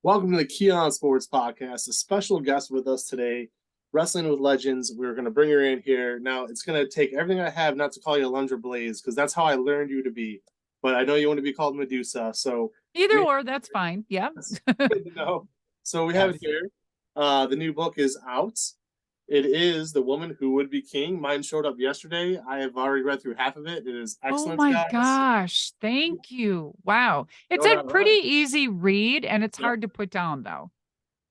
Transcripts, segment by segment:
Welcome to the Keon Sports Podcast. A special guest with us today, Wrestling with Legends. We're going to bring her in here. Now, it's going to take everything I have not to call you Alundra Blayze, because that's how I learned you to be. But I know you want to be called Madusa, so Either or, that's fine. Yeah. good to know. So we have it Yes. here. The new book is out. It is The Woman Who Would Be King. Mine showed up yesterday. I have already read through half of it. It is Oh excellent, my guys. gosh. Thank you. Wow. It's No a doubt about pretty it. easy read and it's Yep. hard to put down though.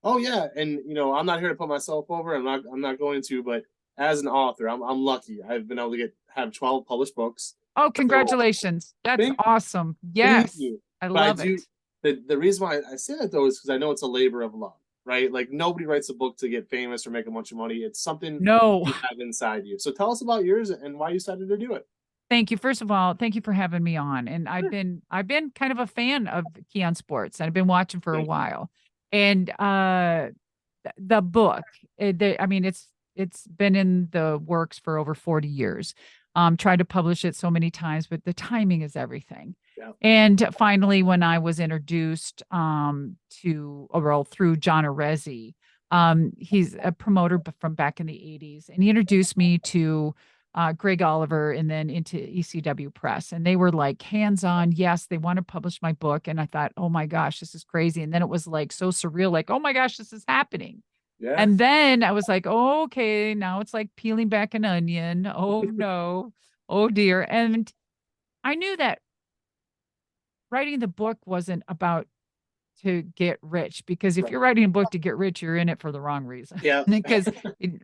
Oh yeah, and I'm not here to put myself over. I'm not going to, but as an author, I'm lucky. I've been able to have 12 published books. Oh, So congratulations. That's thank, awesome. thank Yes. you. I But I love do it. the reason why I say that though is because I know it's a labor of love, right? Like nobody writes a book to get famous or make a bunch of money. It's something No. you have inside you. So tell us about yours and why you decided to do it. Thank you. First of all, thank you for having me on. And I've Sure. been kind of a fan of Keon Sports. I've been watching for a Thank you. while. And the book, I mean, it's been in the works for over 40 years. Tried to publish it so many times, but the timing is everything. Yeah. And finally, when I was introduced to a role through John Arezzi, he's a promoter from back in the 80s, and he introduced me to Greg Oliver and then into ECW Press. And they were like hands on. Yes, they want to publish my book. And I thought, oh my gosh, this is crazy. And then it was like so surreal, like, oh my gosh, this is happening. Yeah. And then I was like, oh, okay, now it's like peeling back an onion. Oh no, oh dear. And I knew that writing the book wasn't about to get rich, because if Right. you're writing a book to get rich, you're in it for the wrong reason. Yeah. Because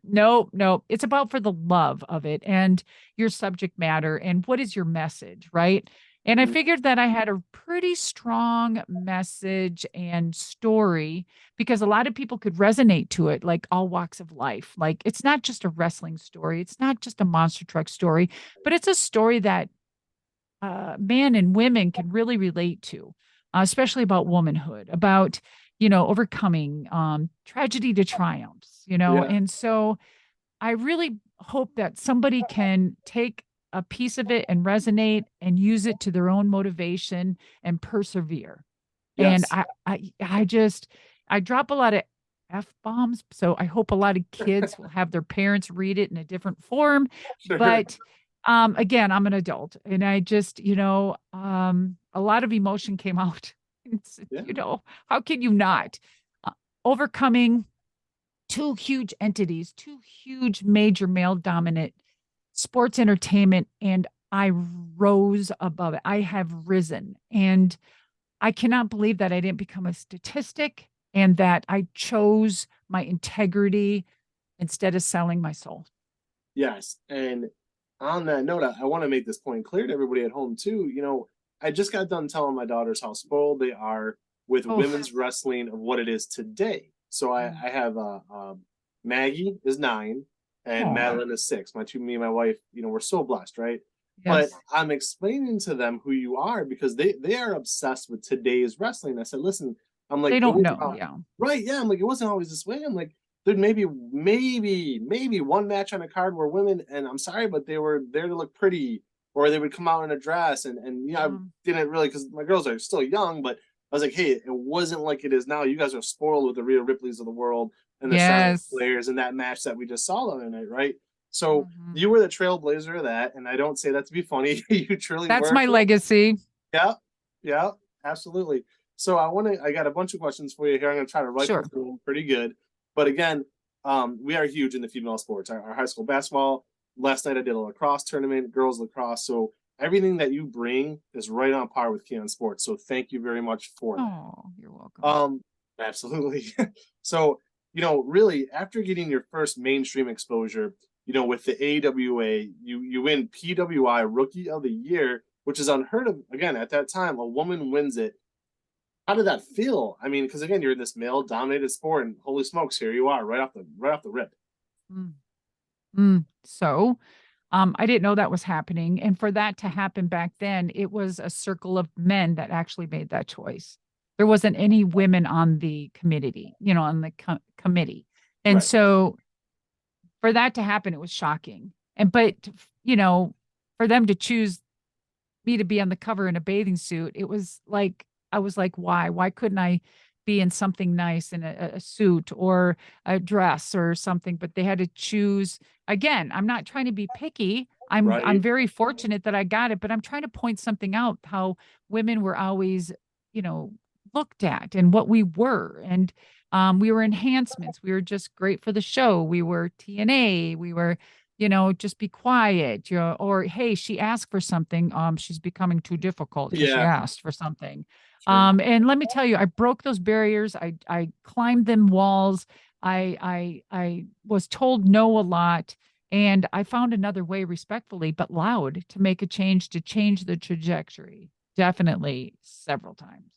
no, it's about for the love of it and your subject matter and what is your message, right? And I Mhm. figured that I had a pretty strong message and story because a lot of people could resonate to it, like all walks of life. Like it's not just a wrestling story, it's not just a monster truck story, but it's a story that men and women can really relate to, especially about womanhood, about, overcoming tragedy to triumphs. Yeah. And so I really hope that somebody can take a piece of it and resonate and use it to their own motivation and persevere. And Yes. I drop a lot of F bombs. So I hope a lot of kids will have their parents read it in a different form. Sure. But again, I'm an adult and a lot of emotion came out. It's, Yeah. how can you not? Overcoming two huge entities, two huge major male dominant sports entertainment, and I rose above it. I have risen. And I cannot believe that I didn't become a statistic and that I chose my integrity instead of selling my soul. Yes. And on that note, I want to make this point clear to everybody at home too. I just got done telling my daughters how spoiled they are with Oh, women's wrestling of what it is today. So I have Maggie is 9 and oh, Madeline is 6. Me and my wife, we're so blessed, right? But yes. I'm explaining to them who you are because they are obsessed with today's wrestling. I said, listen, I'm like, They it don't was know. Yeah. right, yeah. I'm like, it wasn't always this way. I'm like, there'd maybe one match on a card where women, and I'm sorry, but they were there to look pretty, or they would come out in a dress, and I didn't really, because my girls are still young, but I was like, hey, it wasn't like it is now. You guys are spoiled with the Rhea Ripleys of the world and the Charlotte Yes. Flairs and that match that we just saw the other night, right? So Mhm. you were the trailblazer of that, and I don't say that to be funny. You truly That's were. my legacy. Yeah, yeah, absolutely. So I got a bunch of questions for you here. I'm gonna try to rifle Sure. through them pretty good. But again, we are huge in the female sports. Our high school basketball. Last night I did a lacrosse tournament, girls lacrosse. So everything that you bring is right on par with Keon Sports. So thank you very much for that. Oh, you're welcome. Absolutely. So, really after getting your first mainstream exposure, with the AWA, you win PWI Rookie of the Year, which is unheard of. Again, at that time, a woman wins it. How did that feel? I mean, because again, you're in this male-dominated sport, and holy smokes, here you are, right off the rip. Mm. So, I didn't know that was happening. And for that to happen back then, it was a circle of men that actually made that choice. There wasn't any women on the committee, on the committee. And Right. so for that to happen, it was shocking. But, you know, for them to choose me to be on the cover in a bathing suit, it was like, I was like, why? Why couldn't I be in something nice in a suit or a dress or something, but they had to choose. Again, I'm not trying to be picky. I'm Right. very fortunate that I got it, but I'm trying to point something out how women were always, you know, looked at and what we were. And we were enhancements. We were just great for the show. We were TNA. We were, just be quiet. Or hey, she asked for something. She's becoming too difficult because she Yeah. asked for something. Sure. And let me tell you, I broke those barriers. I climbed them walls. I was told no a lot. And I found another way, respectfully, but loud, to make a change, to change the trajectory. Definitely several times.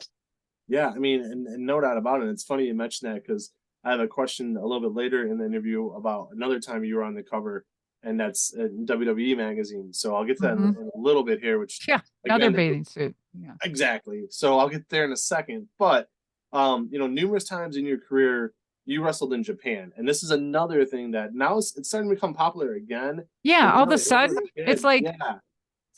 Yeah, I mean, and no doubt about it. It's funny you mentioned that because I have a question a little bit later in the interview about another time you were on the cover, and that's in WWE magazine. So I'll get to that Hmm. in a little bit here, which Yeah, another again, bathing suit. Yeah. exactly. So I'll get there in a second. But numerous times in your career, you wrestled in Japan, and this is another thing that now it's starting to become popular again. Yeah, But all when of a I was sudden, a it's kid, like yeah,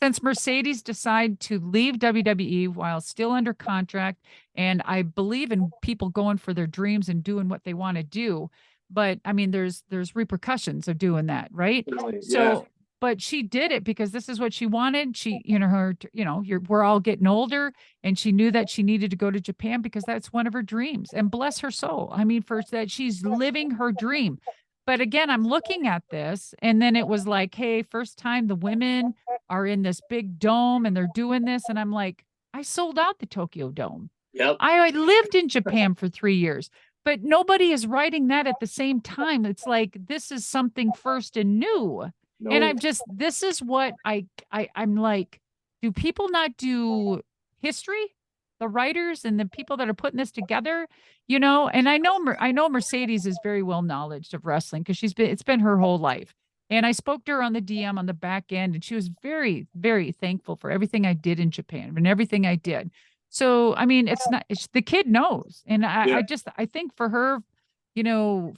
since Mercedes decided to leave WWE while still under contract, and I believe in people going for their dreams and doing what they want to do, but I mean, there's repercussions of doing that, right? really, yeah, So, but she did it because this is what she wanted. She, we're all getting older, and she knew that she needed to go to Japan because that's one of her dreams. And bless her soul. I mean, for that, she's living her dream. But again, I'm looking at this, and then it was like, hey, first time the women are in this big dome and they're doing this. And I'm like, I sold out the Tokyo Dome. yep, I lived in Japan for 3 years, but nobody is writing that at the same time. It's like this is something first and new. And no, I'm just, this is what I'm like, do people not do history? The writers and the people that are putting this together, and I know Mercedes is very well knowledge of wrestling because it's been her whole life. And I spoke to her on the DM on the back end, and she was very, very thankful for everything I did in Japan and everything I did. So, I mean, the kid knows. And yeah, I think for her,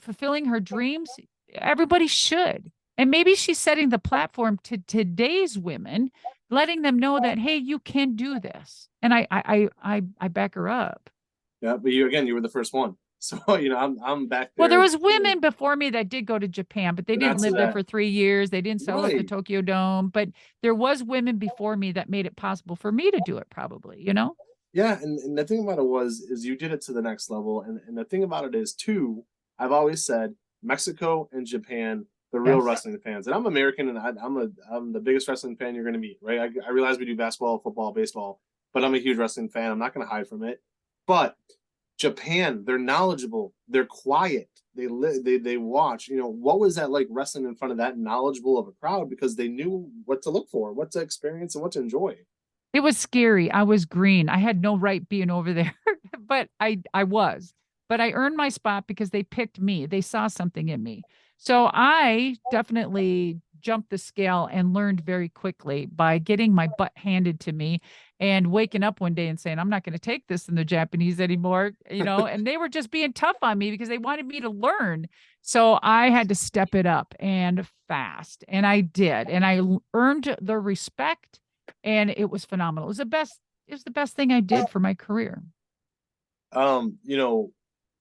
fulfilling her dreams, everybody should. And maybe she's setting the platform to today's women, letting them know that, hey, you can do this. And I back her up. yeah. But you were the first one, so I'm back Well, there there. was women before me that did go to Japan, but they Not didn't to live there that, for 3 years. They didn't sell out the right? Tokyo Dome, but there was women before me that made it possible for me to do it probably. Yeah, and the thing about it is you did it to the next level, and the thing about it is too. I've always said Mexico and Japan, the real Yes. wrestling fans, and I'm American, and I'm the biggest wrestling fan you're going to meet, right? I realize we do basketball, football, baseball, but I'm a huge wrestling fan. I'm not going to hide from it. But Japan, they're knowledgeable, they're quiet, they watch. What was that like wrestling in front of that knowledgeable of a crowd because they knew what to look for, what to experience, and what to enjoy. It was scary. I was green. I had no right being over there, but I was. But I earned my spot because they picked me. They saw something in me. So I definitely jumped the scale and learned very quickly by getting my butt handed to me and waking up one day and saying, I'm not going to take this in the Japanese anymore, and they were just being tough on me because they wanted me to learn. So I had to step it up and fast. And I did. And earned the respect, and it was phenomenal. It was the best thing I did for my career. um you know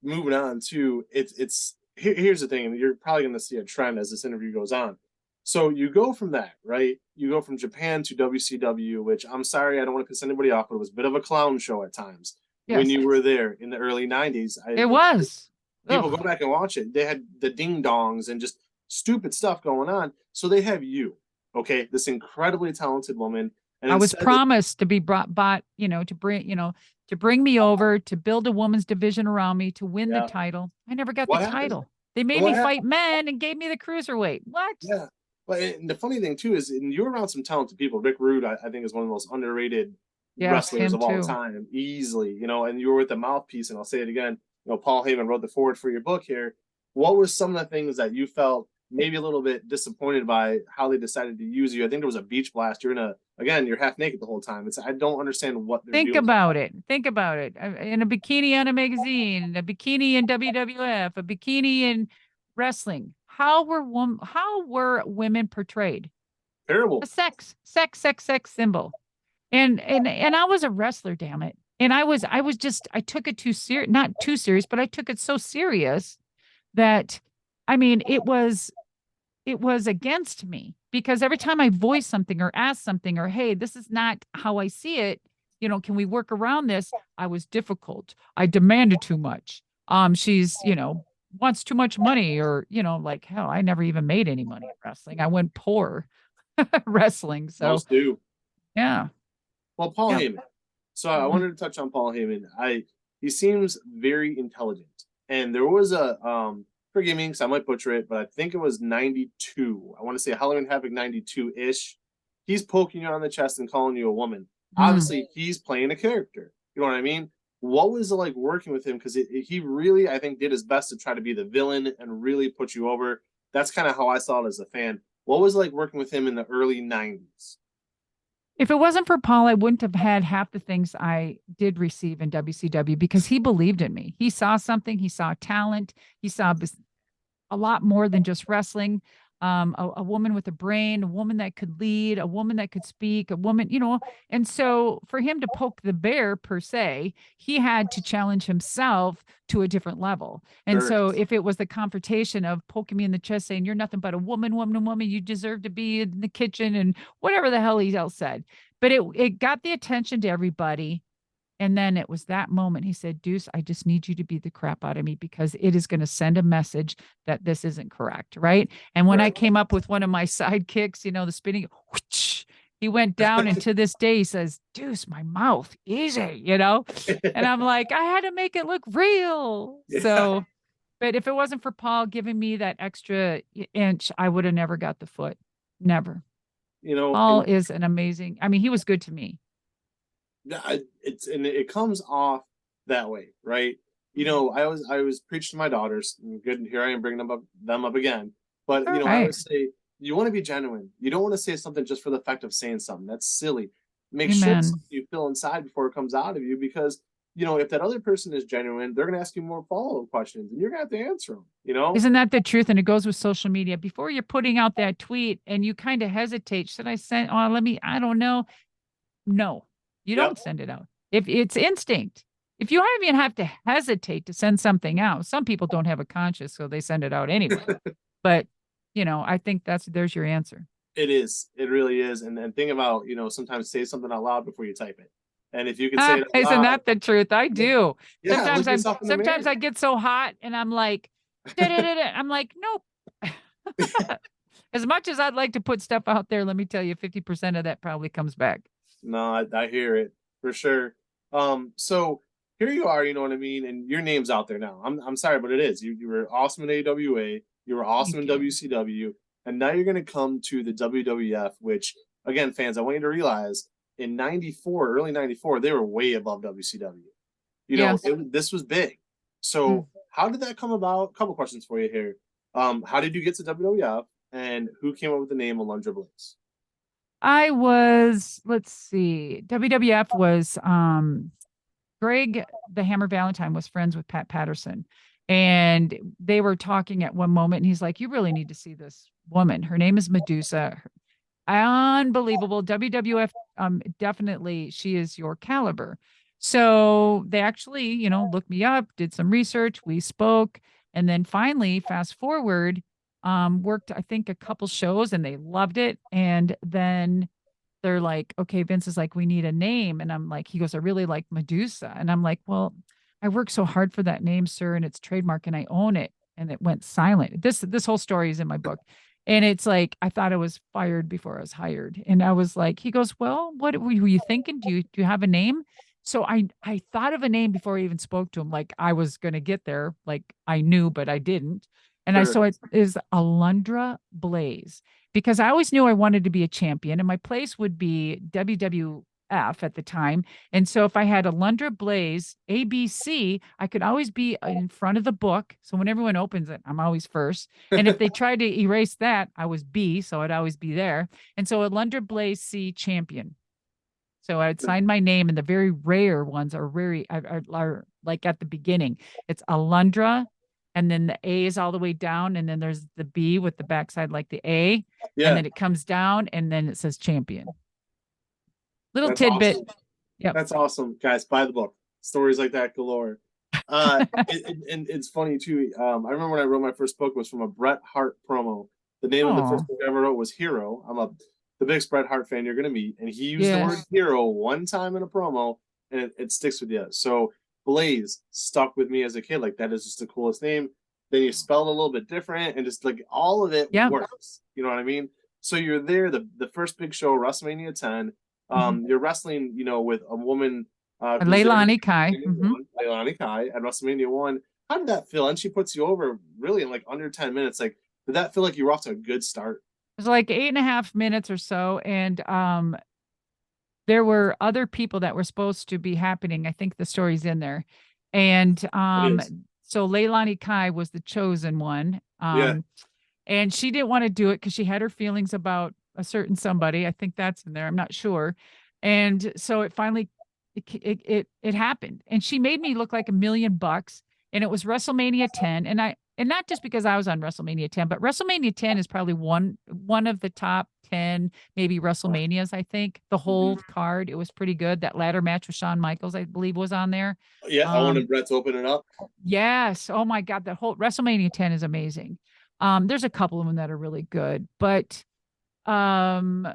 Moving on to here's the thing, and you're probably going to see a trend as this interview goes on. So you go from that, right? You go from Japan to WCW, which, I'm sorry, I don't want to piss anybody off, but it was a bit of a clown show at times when Yes, you were there in the early 90s. it was. People go Ugh. back and watch it. They had the ding dongs and just stupid stuff going on. So they have you, okay, this incredibly talented woman, and I was instead that, promised to be to bring me over, to build a woman's division around me, to win the yeah, title. I never got the what happened? title. They made What me happened? fight men and gave me the cruiserweight. What? Yeah. But the funny thing too is, and you're around some talented people. Rick Rude, I think, is one of the most underrated Yes, wrestlers him of all too. time, easily. And you were with the mouthpiece, and I'll say it again. Paul Heyman wrote the forward for your book here. What were some of the things that you felt maybe a little bit disappointed by how they decided to use you? I think there was a beach blast. You're half naked the whole time. I don't understand what they're Think doing. about it. Think about it. In a bikini on a magazine, a bikini in WWF, a bikini in wrestling. How were women portrayed? A Terrible. sex symbol. And I was a wrestler, damn it. And I took it too serious, not too serious, but I took it so serious that, I mean, it was against me because every time I voice something or ask something or, hey, this is not how I see it, can we work around this? I was difficult. I demanded too much. She's, wants too much money or, like, hell, I never even made any money in wrestling. I went poor wrestling. So, Most do. yeah. Well, Paul Yeah. Heyman. So I Mhm. wanted to touch on Paul Heyman. He seems very intelligent, and there was a forgive me because I might butcher it, but I think it was 92. I want to say Halloween Havoc 92 ish. He's poking you on the chest and calling you a woman. Mm. Obviously, he's playing a character. You know what I mean? What was it like working with him? Because he really, I think, did his best to try to be the villain and really put you over. That's kind of how I saw it as a fan. What was it like working with him in the early 90s? If it wasn't for Paul, I wouldn't have had half the things I did receive in WCW because he believed in me. He saw something, he saw talent, he saw a lot more than just wrestling. A woman with a brain, a woman that could lead, a woman that could speak, a woman, And so for him to poke the bear per se, he had to challenge himself to a different level. And Sure. so if it was the confrontation of poking me in the chest saying, you're nothing but a woman, woman, woman, you deserve to be in the kitchen and whatever the hell he else said. But it got the attention to everybody. And then it was that moment he said, Deuce, I just need you to beat the crap out of me because it is going to send a message that this isn't correct. Right. And when I Right. came up with one of my sidekicks, the spinning, whoosh, he went down. And to this day, he says, Deuce, my mouth, easy. And I'm like, I had to make it look real. Yeah. So, but if it wasn't for Paul giving me that extra inch, I would have never got the foot. Never. Paul And is an amazing, I mean, he was good to me. it comes off that way, right? Mhm. I was preaching to my daughters. And good, here I am bringing them up again. But All I right. always say you want to be genuine. You don't want to say something just for the fact of saying something. That's silly. Make sure it's Amen. something you feel inside before it comes out of you, because if that other person is genuine, they're gonna ask you more follow-up questions, and you're gonna have to answer them. Isn't that the truth? And it goes with social media. Before you're putting out that tweet and you kind of hesitate, should I send? Oh, I don't know. No, you Yep. don't send it out. If it's instinct, if you even have to hesitate to send something out, some people don't have a conscience, so they send it out anyway. But, I think there's your answer. It is. It really is. And think about, sometimes say something out loud before you type it. And if you could say Ah, it out isn't loud, that the truth? I do. yeah, look yourself in the Sometimes mirror. I get so hot and I'm like, da-da-da-da. I'm like, nope. As much as I'd like to put stuff out there, let me tell you, 50% of that probably comes back. No, I hear it for sure. So here you are, you know what I mean, and your name's out there now. I'm sorry, but it is. You were awesome in AWA, you were awesome in Thank you. WCW, and now you're gonna come to the WWF, which again, fans, I want you to realize in '94, early '94, they were way above WCW. Yes. This was big. Mm. So how did that come about? A couple questions for you here. How did you get to WWF, and who came up with the name Alundra Blayze? Let's see, WWF was Greg the Hammer Valentine was friends with Pat Patterson. And they were talking at one moment, and he's like, you really need to see this woman. Her name is Madusa. Unbelievable. WWF, definitely, she is your caliber. So they actually, looked me up, did some research, we spoke, and then finally, fast forward, worked, I think, a couple shows and they loved it. And then they're like, okay, Vince is like, we need a name. And I'm like, he goes, I really like Medusa. And I'm like, well, I worked so hard for that name, sir, and it's trademark and I own it. And it went silent. This whole story is in my book. And it's like, I thought I was fired before I was hired. And I was like, he goes, well, what were you thinking? Do you have a name? So I thought of a name before I even spoke to him. Like I was gonna get there. Like I knew, but I didn't. And I Sure. so it is Alundra Blayze because I always knew I wanted to be a champion and my place would be WWF at the time. And so if I had Alundra Blayze, ABC, I could always be in front of the book. So when everyone opens it, I'm always first. And if they tried to erase that, I was B, so I'd always be there. And so Alundra Blayze C champion. So I'd sign my name, and the very rare ones are like at the beginning. It's Alundra, and then the A is all the way down, and then there's the B with the backside like the A, and Yeah, then it comes down, and then it says champion. Little that's tidbit, awesome. Yep. That's awesome, guys. Buy the book. Stories like that galore. And it's funny too. I remember when I wrote my first book was from a Bret Hart promo. The name of the first Oh, book I ever wrote was Hero. The biggest Bret Hart fan you're gonna meet, and he used the word yes. hero one time in a promo, and it sticks with you. So Blaze stuck with me as a kid. Like that is just the coolest name. Then you spell it a little bit different, and just like all of it Yep. works. You know what I mean? So you're there, the first big show, WrestleMania 10. Mhm. You're wrestling, with a woman who was there at Leilani Kai. Leilani Kai at WrestleMania 1. How did that feel? And she puts you over really in like under 10 minutes. Like, did that feel like you were off to a good start? It was like 8.5 minutes or so. And there were other people that were supposed to be happening. I think the story's in there. And It is. so Leilani Kai was the chosen one. Yeah. And she didn't want to do it because she had her feelings about a certain somebody. I think that's in there. I'm not sure. And so it finally it happened. And she made me look like $1,000,000. And it was WrestleMania 10. And not just because I was on WrestleMania 10, but WrestleMania 10 is probably one of the top 10, maybe WrestleManias, I think. The whole card, it was pretty good. That ladder match with Shawn Michaels, I believe, was on there. Yeah, Owen Um, and Brett's opening up. yes. Oh my God, that whole WrestleMania 10 is amazing. There's a couple of them that are really good, but um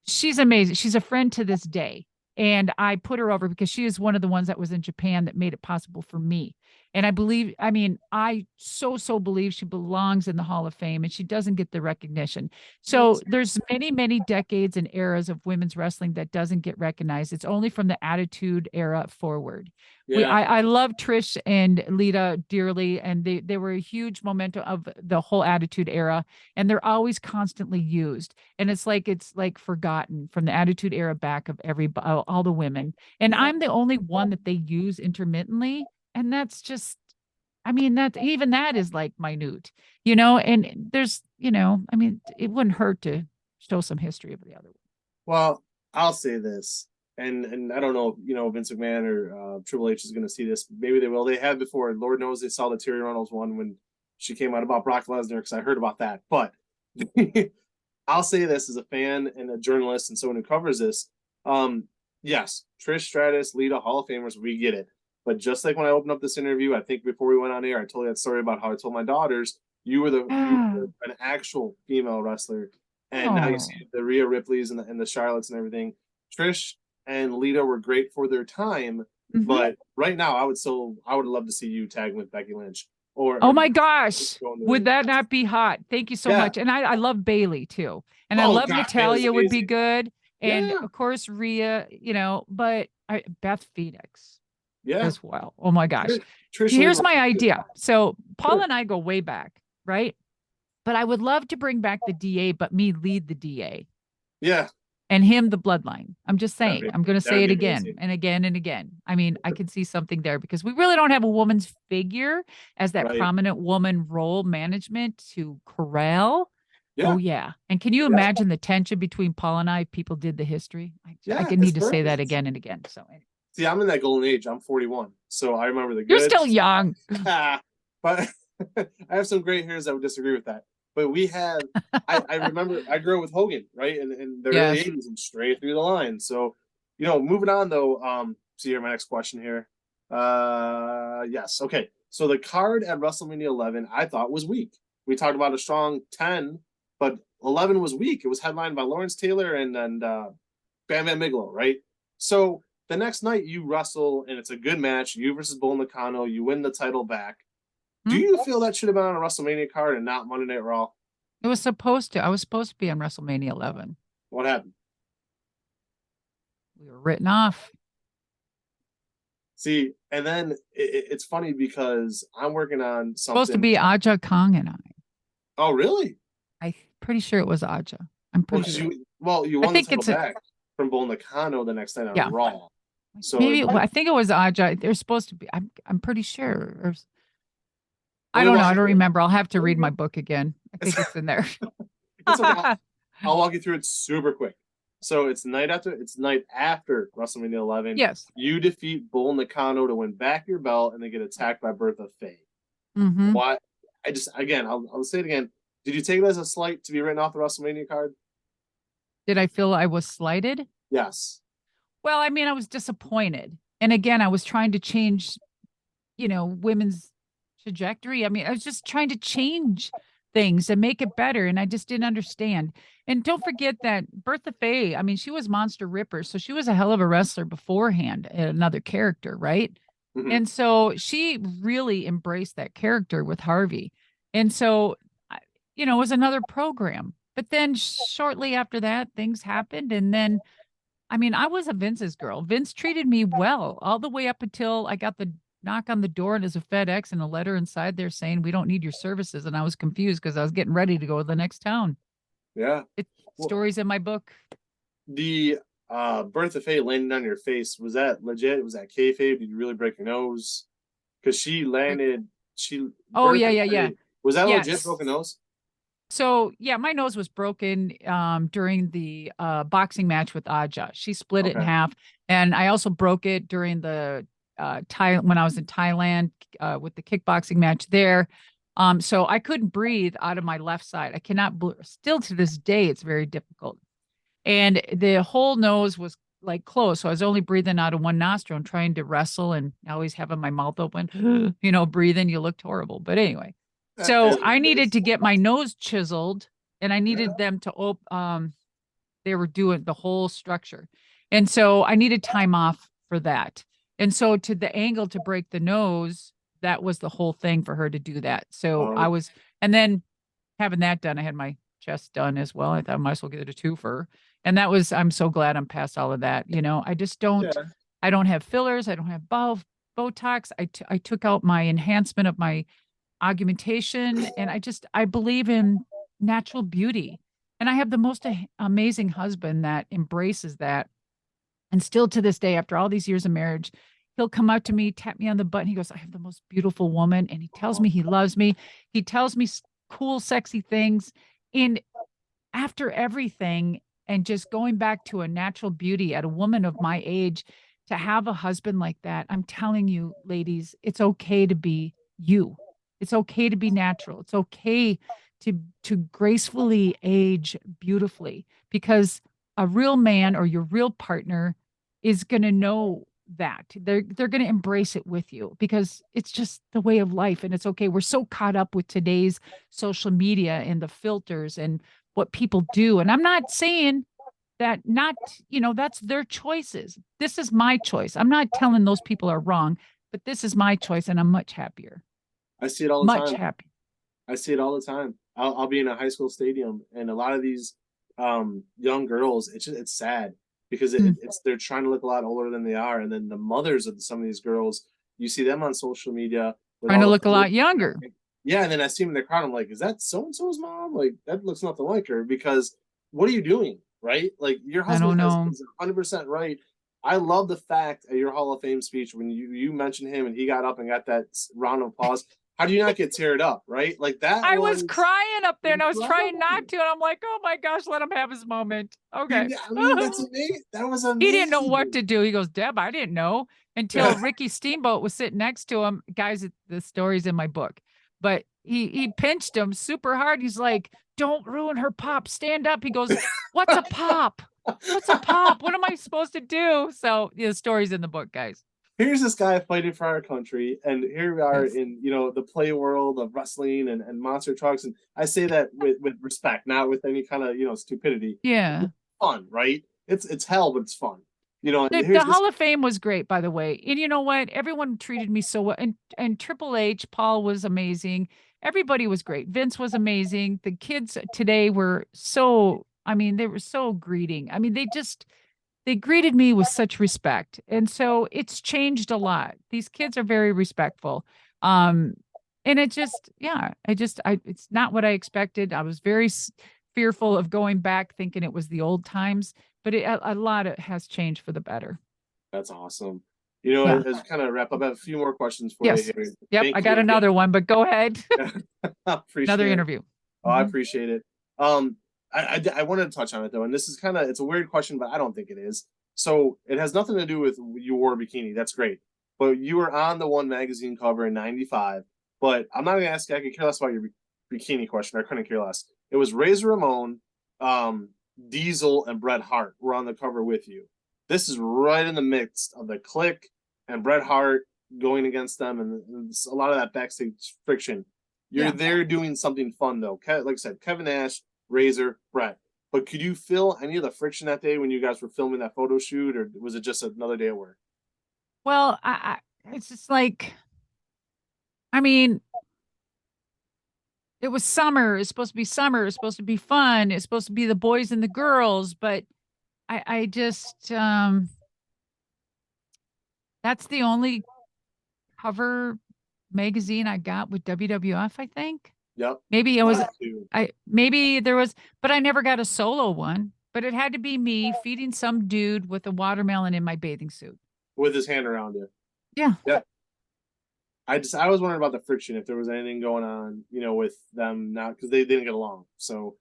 she's amazing. She's a friend to this day. And I put her over because she is one of the ones that was in Japan that made it possible for me. And I so believe she belongs in the Hall of Fame and she doesn't get the recognition. So there's many decades and eras of women's wrestling that doesn't get recognized. It's only from the Attitude Era forward. Yeah. I love Trish and Lita dearly, and they were a huge momentum of the whole Attitude Era, and they're always constantly used. And it's like forgotten from the Attitude Era back of all the women. And Yeah. I'm the only one that they use intermittently, and that's just, I mean, that is like minute, and there's, it wouldn't hurt to show some history of the other one. Well, I'll say this, and I don't know, Vince McMahon or Triple H is going to see this. Maybe they will. They have before. Lord knows they saw the Terry Runnels one when she came out about Brock Lesnar because I heard about that. But I'll say this as a fan and a journalist and someone who covers this. Yes, Trish Stratus, Lita, Hall of Famers, we get it. But just like when I opened up this interview, I think before we went on air, I told you that story about how I told my daughters you were an actual female wrestler, and now you Oh, see the Rhea Ripleys and the Charlottes and everything. Trish and Lita were great for their time, mhm. but right now I would love to see you tag with Becky Lynch Oh or my gosh. go in the Would ring. that not be hot? Thank you so Yeah. much. And I love Bailey too. And I Oh love God, Bayley's Natalia would be amazing. good. And Yeah. of course, Rhea, but Beth Phoenix Yeah. as well. Oh my gosh. Trish and Here's Lita. my idea. So Paul Sure. and I go way back, right? But I would love to bring back the DA, but me lead the DA Yeah. and him the bloodline. I'm just saying. I'm going to That say would it be again amazing. and again and again. I mean, I can see something there because we really don't have a woman's figure as that Right. prominent woman role management to corral. Oh Yeah. yeah. And can you Yeah. imagine the tension between Paul and I if people did the histoy? I Yeah. could It's need to say that perfect. again and again. So anyway. See, I'm in that golden age. I'm 41, so I remember the You're good. still young. But I have some great hairs that would disagree with that. But we have. I remember I grew up with Hogan, right, in the early Yes. '80s and straight through the line. So, moving on though. See here, my next question here. Yes, okay. So the card at WrestleMania 11, I thought was weak. We talked about a strong 10, but 11 was weak. It was headlined by Lawrence Taylor and Bam Bam Bigelow, right? So the next night you wrestle and it's a good match. You versus Bull Nakano. You win the title back. Do Hmm? you feel that should have been on a WrestleMania card and not Monday Night Raw? It was supposed to. I was supposed to be on WrestleMania 11. What happened? We were written off. See, and then it's funny because I'm working on Supposed to something. be Aja Kong and I. Oh, really? I'm pretty sure it was Aja. I'm Well, pretty because sure. you I won the think title it's a back from Bull Nakano the next night on yeah. Raw. So Maybe I think it was Aja. They're supposed to be. I'm pretty sure. I okay, don't well, know. I don't remember. I'll have to read my book again. I think it's in there. it's okay. I'll walk you through it super quick. So it's night after WrestleMania 11. Yes. You defeat Bull Nakano to win back your belt, and they get attacked by Bertha Faye. Mm-hmm. Why? I'll say it again. Did you take it as a slight to be written off the WrestleMania card? Did I feel I was slighted? Yes. Well, I mean, I was disappointed. And again, I was trying to change, women's trajectory. I mean, I was just trying to change things and make it better. And I just didn't understand. And don't forget that Bertha Faye, I mean, she was Monster Ripper. So she was a hell of a wrestler beforehand, another character, right? Hmm. And so she really embraced that character with Harvey. And so, it was another program. But then shortly after that, things happened. And then, I mean, I was a Vince's girl. Vince treated me well all the way up until I got the knock on the door and there's a FedEx and a letter inside there saying, we don't need your services. And I was confused because I was getting ready to go to the next town. Yeah. It's Well, stories in my book. the Bertha Faye landing on your face, was that legit? Was that kayfabe? Did you really break your nose? Because she landed, she Oh, yeah, Bertha yeah, yeah. Faye, was that a legit Yes. broken nose? So yeah, my nose was broken during the boxing match with Aja. She split it in Okay. half, and I also broke it during the when I was in Thailand with the kickboxing match there. So I couldn't breathe out of my left side. I cannot. Still to this day, it's very difficult. And the whole nose was like closed, so I was only breathing out of one nostril and trying to wrestle, and always having my mouth open, breathing. You looked horrible, but anyway. So As I it needed is. to get my nose chiseled, and I Yeah. needed them to they were doing the whole structure. And so I needed time off for that. And so to the angle to break the nose, that was the whole thing for her to do that. So I Um, was, and then having that done, I had my chest done as well. I thought I might as well get it a twofer. And that was, I'm so glad I'm past all of that. I just yeah. I don't have fillers. I don't have Botox. I took out my enhancement of my augmentation. And I believe in natural beauty. And I have the most amazing husband that embraces that. And still to this day, after all these years of marriage, he'll come up to me, tap me on the butt, and he goes, I have the most beautiful woman. And he tells me he loves me. He tells me cool, sexy things. And after everything, and just going back to a natural beauty at a woman of my age, to have a husband like that, I'm telling you, ladies, it's okay to be you. It's okay to be natural. It's okay to gracefully age beautifully, because a real man or your real partner is going to know that. They're going to embrace it with you, because it's just the way of life, and it's okay. We're so caught up with today's social media and the filters and what people do. And I'm not saying that not, that's their choices. This is my choice. I'm not telling those people are wrong, but this is my choice, and I'm much happier. I see it all the Much time. happier. I see it all the time. I'll be in a high school stadium, and a lot of these young girls, it's sad because Mm. it's they're trying to look a lot older than they are, and then the mothers of some of these girls, you see them on social media with Trying all to the look a lot younger. yeah, and then I see them in the crowd. I'm like, is that so and so's mom? Like that looks nothing like her. Because what are you doing, right? Like your I husband don't has know. is 100% right. I love the fact at your Hall of Fame speech when you mentioned him and he got up and got that round of applause. How do you not get teared up, right? Like that I was was crying up there, and I was trying incredible. not to. And I'm like, oh my gosh, let him have his moment. Okay. I mean, that's amazing. That was He didn't know what amazing. to do. He goes, Deb, I didn't know until Ricky Steamboat was sitting next to him. Guys, the story's in my book, but he pinched him super hard. He's like, don't ruin her pop. Stand up. He goes, what's a pop? What's a pop? What am I supposed to do? So the story's in the book, guys. Here's this guy fighting for our country, and here we are Yes. in the play world of wrestling and monster trucks. And I say that with respect, not with any kind of stupidity. Yeah. Fun, right? It's hell, but it's fun. And The here's this. Hall of Fame was great, by the way. And you know what? Everyone treated me so well. And Triple H, Paul was amazing. Everybody was great. Vince was amazing. The kids today were so, I mean, they were so greeting. I mean, they greeted me with such respect. And so it's changed a lot. These kids are very respectful. Um, and it just, yeah, it's not what I expected. I was very fearful of going back thinking it was the old times, but a lot of has changed for the better. That's awesome. Yeah. As we kind of wrap up, I have a few more questions for you Yes. here. Yep. I Thank got you again. another one, but go ahead. I Another appreciate it. interview. Oh, I Mhm. appreciate it. Um, I wanted to touch on it though, and this is it's a weird question, but I don't think it is. So it has nothing to do with you wore a bikini. That's great, but you were on the One magazine cover in '95. But I'm not gonna ask you. I could care less about your bikini question. I couldn't care less. It was Razor Ramon, Diesel and Bret Hart were on the cover with you. This is right in the midst of the Click and Bret Hart going against them, and a lot of that backstage friction. You're there doing something fun though. Like I said, Kevin Nash, Razor, Bret. But could you feel any of the friction that day when you guys were filming that photo shoot, or was it just another day at work? Well, it's just like, I mean, it was summer. It's supposed to be summer. It's supposed to be fun. It's supposed to be the boys and the girls. But I just, that's the only cover magazine I got with WWF, I think. Yep. Maybe it was, maybe there was, but I never got a solo one. But it had to be me feeding some dude with a watermelon in my bathing suit. With his hand around you. Yeah. Yeah. I was wondering about the friction, if there was anything going on, with them not, because they didn't get along. So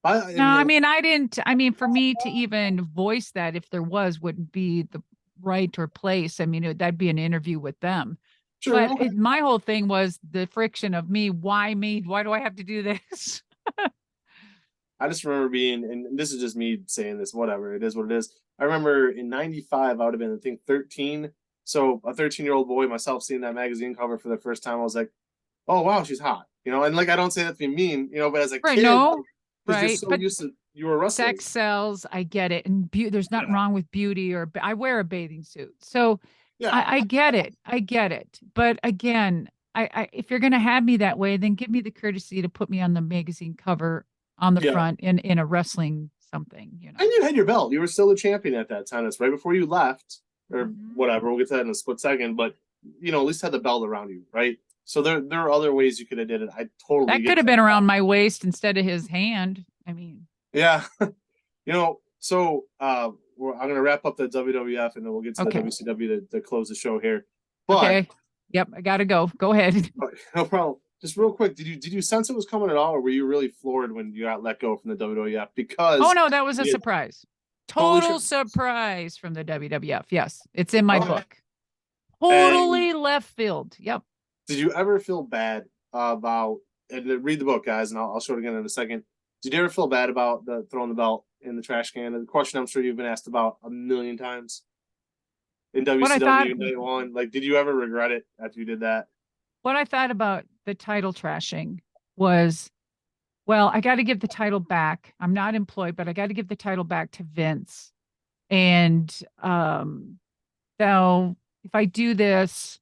I mean, for me to even voice that, if there was, wouldn't be the right or place. I mean, that'd be an interview with them. Sure. But my whole thing was the friction of me. Why me? Why do I have to do this? I just remember and this is just me saying this, whatever, it is what it is. I remember in 95, I would have been, I think, 13. So a 13-year-old boy, myself, seeing that magazine cover for the first time, I was like, oh, wow, she's hot. And like, I don't say that to be mean, but as a kid, no, right. You're so used to, you were wrestling. Sex sells. I get it. And there's nothing wrong with beauty, or I wear a bathing suit. So I get it. I get it. But again, if you're going to have me that way, then give me the courtesy to put me on the magazine cover on the front in a wrestling something, And you had your belt. You were still the champion at that time. That's right before you left, or whatever. We'll get to that in a split second. But at least had the belt around you, right? So there are other ways you could have did it. I totally that could have been around my waist instead of his hand. I mean, yeah. So I'm gonna wrap up the WWF and then we'll get to the WCW to close the show here. But okay. Yep, I gotta go. Go ahead. No problem. Just real quick, did you sense it was coming at all, or were you really floored when you got let go from the WWF? Because no, that was a surprise. Total surprise from the WWF. Yes, it's in my book. Totally left field. Yep. Did you ever feel bad about? And read the book, guys, and I'll show it again in a second. Did you ever feel bad about throwing the belt in the trash can? The question I'm sure you've been asked about a million times in WCW Night 1. Like, did you ever regret it after you did that? What I thought about the title trashing was, well, I got to give the title back. I'm not employed, but I got to give the title back to Vince. And so if I do this,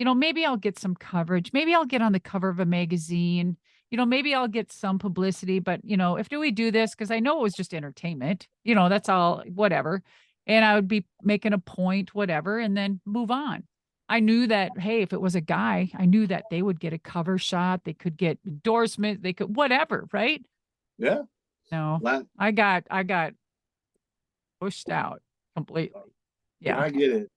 maybe I'll get some coverage. Maybe I'll get on the cover of a magazine. Maybe I'll get some publicity. But, if we do this, because I know it was just entertainment, that's all, whatever. And I would be making a point, whatever, and then move on. I knew that, hey, if it was a guy, I knew that they would get a cover shot. They could get endorsement. They could, whatever, right? Yeah. No, I got pushed out completely. Yeah. I get it.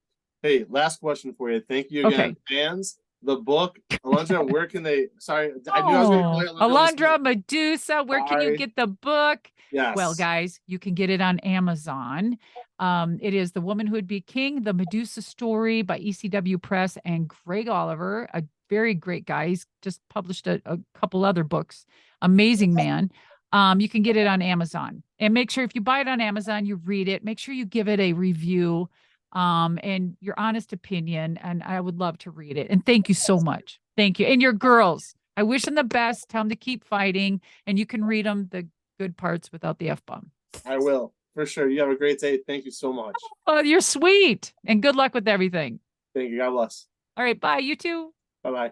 Hey, last question for you. Thank you again. Fans, the book, Alundra, where can they, sorry, I knew I was going to play Alundra Madusa, where can you get the book? Yes. Well, guys, you can get it on Amazon. It is The Woman Who Would Be King, The Madusa Story by ECW Press and Greg Oliver, a very great guy. He's just published a couple other books. Amazing man. You can get it on Amazon. And make sure if you buy it on Amazon, you read it. Make sure you give it a review and your honest opinion. And I would love to read it. And thank you so much. Thank you. And your girls, I wish them the best. Tell them to keep fighting. And you can read them the good parts without the F-bomb. I will. For sure. You have a great day. Thank you so much. Oh, you're sweet. And good luck with everything. Thank you. God bless. All right. Bye. You too. Bye-bye.